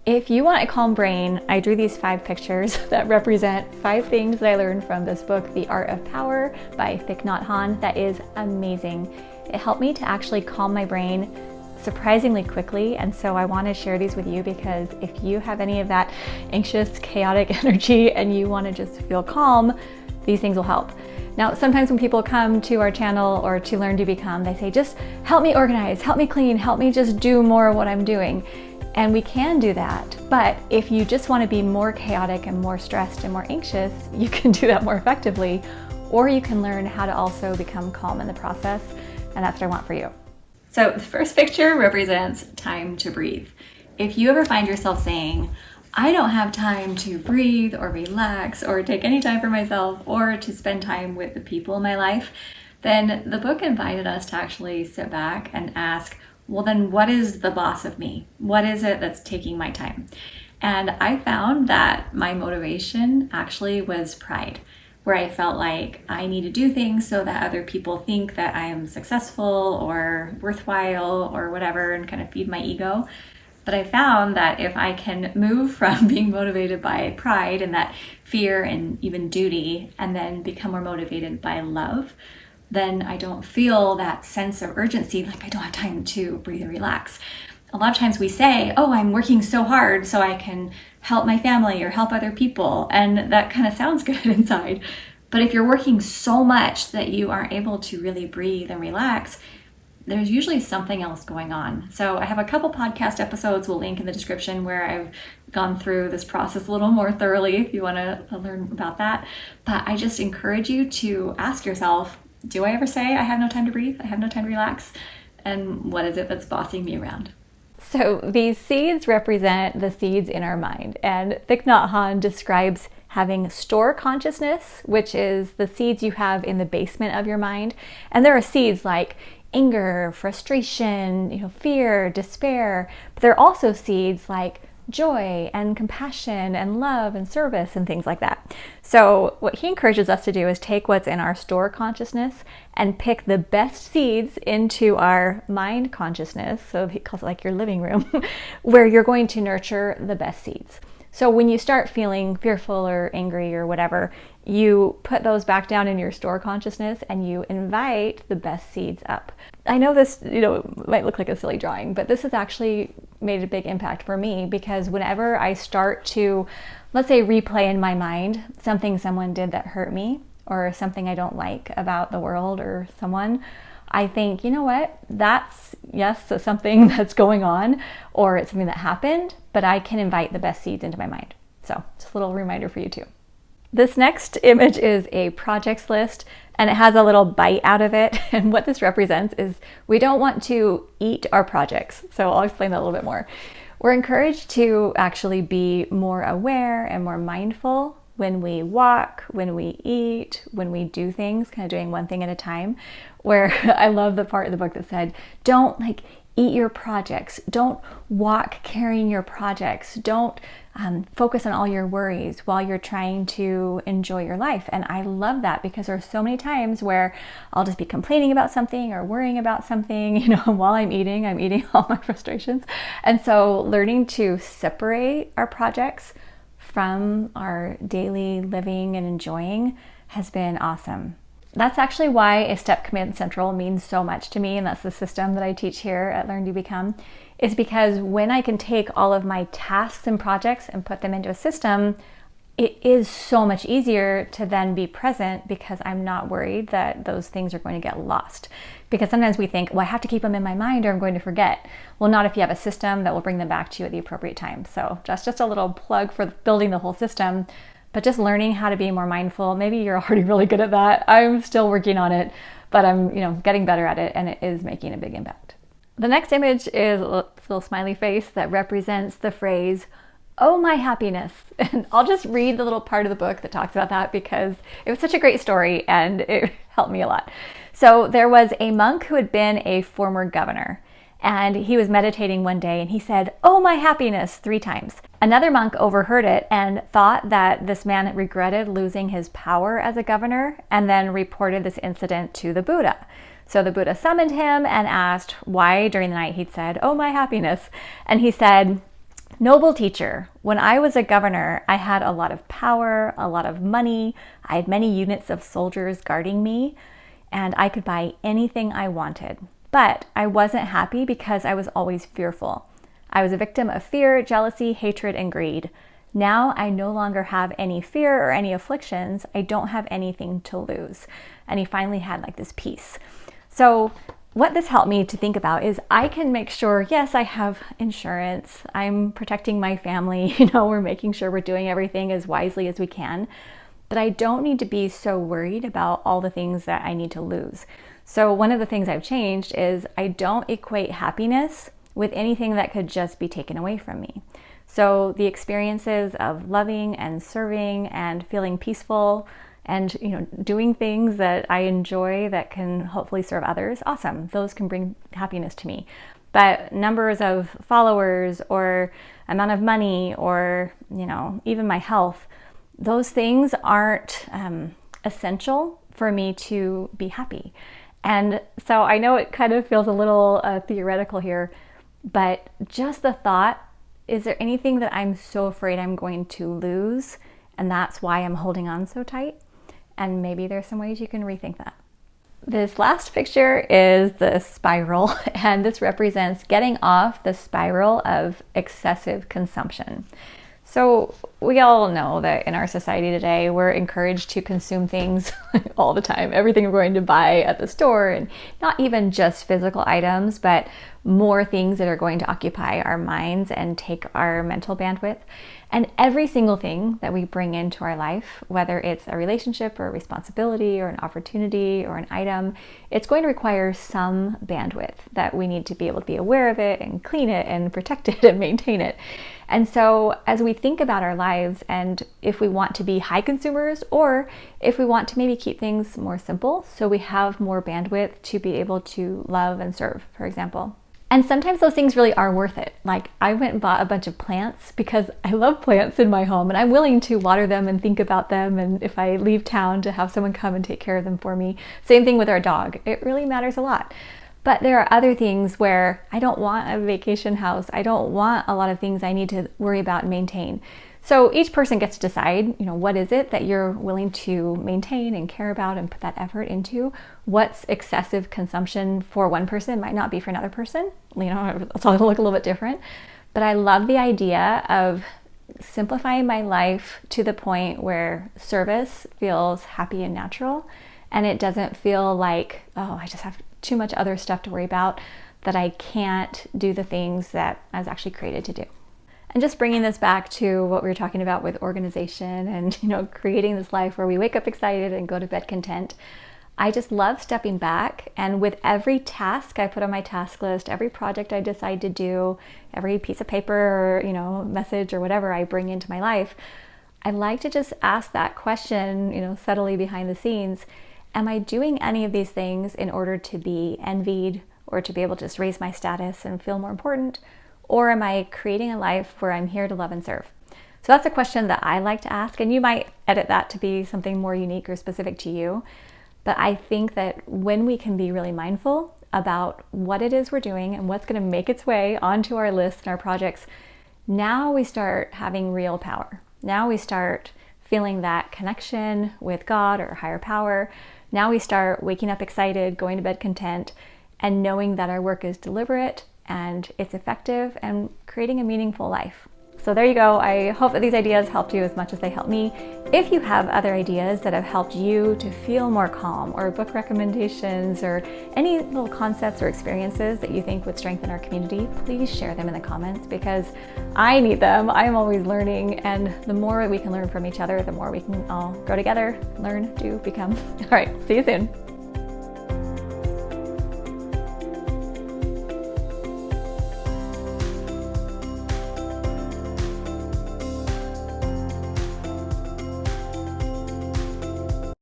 If you want a calm brain, I drew these 5 pictures that represent 5 things that I learned from this book, The Art of Power by Thich Nhat Hanh. That is amazing. It helped me to actually calm my brain surprisingly quickly, and so I want to share these with you because if you have any of that anxious, chaotic energy and you want to just feel calm, these things will help. Now, sometimes when people come to our channel or to Learn to Become, they say, just help me organize, help me clean, help me just do more of what I'm doing. And we can do that, but if you just want to be more chaotic and more stressed and more anxious, you can do that more effectively, or you can learn how to also become calm in the process, and that's what I want for you. So the first picture represents time to breathe. If you ever find yourself saying, I don't have time to breathe or relax or take any time for myself or to spend time with the people in my life, then the book invited us to actually sit back and ask, well, then what is the boss of me? What is it that's taking my time? And I found that my motivation actually was pride, where I felt like I need to do things so that other people think that I am successful or worthwhile or whatever, and kind of feed my ego. But I found that if I can move from being motivated by pride and that fear and even duty, and then become more motivated by love, then I don't feel that sense of urgency, like I don't have time to breathe and relax. A lot of times we say, oh, I'm working so hard so I can help my family or help other people. And that kind of sounds good inside. But if you're working so much that you aren't able to really breathe and relax, there's usually something else going on. So I have a couple podcast episodes we'll link in the description where I've gone through this process a little more thoroughly if you want to learn about that. But I just encourage you to ask yourself, do I ever say I have no time to breathe? I have no time to relax? And what is it that's bossing me around? So these seeds represent the seeds in our mind. And Thich Nhat Hanh describes having store consciousness, which is the seeds you have in the basement of your mind. And there are seeds like anger, frustration, fear, despair. But there are also seeds like joy and compassion and love and service and things like that. So what he encourages us to do is take what's in our store consciousness and pick the best seeds into our mind consciousness. So he calls it like your living room, where you're going to nurture the best seeds. So when you start feeling fearful or angry or whatever, you put those back down in your store consciousness and you invite the best seeds up. I know this, might look like a silly drawing, but this has actually made a big impact for me because whenever I start to, let's say, replay in my mind something someone did that hurt me or something I don't like about the world or someone, I think, you know what, that's, yes, something that's going on or it's something that happened, but I can invite the best seeds into my mind. So just a little reminder for you too. This next image is a projects list and it has a little bite out of it. And what this represents is we don't want to eat our projects. So I'll explain that a little bit more. We're encouraged to actually be more aware and more mindful when we walk, when we eat, when we do things, kind of doing one thing at a time, where I love the part of the book that said, don't eat your projects. Don't walk carrying your projects. Don't focus on all your worries while you're trying to enjoy your life. And I love that because there's so many times where I'll just be complaining about something or worrying about something, while I'm eating all my frustrations. And so learning to separate our projects from our daily living and enjoying has been awesome. That's actually why A Step Command Central means so much to me, and that's the system that I teach here at Learn to Become, is because when I can take all of my tasks and projects and put them into a system, it is so much easier to then be present because I'm not worried that those things are going to get lost. Because sometimes we think, well, I have to keep them in my mind or I'm going to forget. Well, not if you have a system that will bring them back to you at the appropriate time. So just a little plug for building the whole system, but just learning how to be more mindful. Maybe you're already really good at that. I'm still working on it, but I'm getting better at it and it is making a big impact. The next image is a little smiley face that represents the phrase, oh, my happiness. And I'll just read the little part of the book that talks about that because it was such a great story and it helped me a lot. So there was a monk who had been a former governor and he was meditating one day and he said, oh, my happiness 3 times. Another monk overheard it and thought that this man regretted losing his power as a governor and then reported this incident to the Buddha. So the Buddha summoned him and asked why during the night he'd said, oh, my happiness. And he said, Noble teacher. When I was a governor, I had a lot of power, a lot of money. I had many units of soldiers guarding me, and I could buy anything I wanted. But I wasn't happy because I was always fearful. I was a victim of fear, jealousy, hatred, and greed. Now I no longer have any fear or any afflictions. I don't have anything to lose. And he finally had like this peace. So what this helped me to think about is I can make sure, yes, I have insurance. I'm protecting my family. We're making sure we're doing everything as wisely as we can. But I don't need to be so worried about all the things that I need to lose. So one of the things I've changed is I don't equate happiness with anything that could just be taken away from me. So the experiences of loving and serving and feeling peaceful and doing things that I enjoy that can hopefully serve others, awesome. Those can bring happiness to me. But numbers of followers or amount of money or even my health, those things aren't essential for me to be happy. And so I know it kind of feels a little theoretical here, but just the thought, is there anything that I'm so afraid I'm going to lose? And that's why I'm holding on so tight? And maybe there's some ways you can rethink that. This last picture is the spiral, and this represents getting off the spiral of excessive consumption. So we all know that in our society today, we're encouraged to consume things all the time. Everything we're going to buy at the store, and not even just physical items, but more things that are going to occupy our minds and take our mental bandwidth. And every single thing that we bring into our life, whether it's a relationship or a responsibility or an opportunity or an item, it's going to require some bandwidth that we need to be able to be aware of it and clean it and protect it and maintain it. And so as we think about our lives and if we want to be high consumers or if we want to maybe keep things more simple so we have more bandwidth to be able to love and serve, for example. And sometimes those things really are worth it. Like I went and bought a bunch of plants because I love plants in my home and I'm willing to water them and think about them, and if I leave town to have someone come and take care of them for me. Same thing with our dog. It really matters a lot. But there are other things where I don't want a vacation house. I don't want a lot of things I need to worry about and maintain. So each person gets to decide, what is it that you're willing to maintain and care about and put that effort into? What's excessive consumption for one person might not be for another person. It's all look a little bit different. But I love the idea of simplifying my life to the point where service feels happy and natural, and it doesn't feel like, I just have too much other stuff to worry about, that I can't do the things that I was actually created to do. And just bringing this back to what we were talking about with organization and creating this life where we wake up excited and go to bed content, I just love stepping back, and with every task I put on my task list, every project I decide to do, every piece of paper or message or whatever I bring into my life, I like to just ask that question subtly behind the scenes. Am I doing any of these things in order to be envied or to be able to just raise my status and feel more important? Or am I creating a life where I'm here to love and serve? So that's a question that I like to ask, and you might edit that to be something more unique or specific to you. But I think that when we can be really mindful about what it is we're doing and what's going to make its way onto our lists and our projects, now we start having real power. Now we start feeling that connection with God or higher power. Now we start waking up excited, going to bed content, and knowing that our work is deliberate and it's effective and creating a meaningful life. So there you go. I hope that these ideas helped you as much as they helped me. If you have other ideas that have helped you to feel more calm, or book recommendations, or any little concepts or experiences that you think would strengthen our community, please share them in the comments because I need them. I'm always learning, and the more we can learn from each other, the more we can all grow together, learn, do, become. All right, see you soon.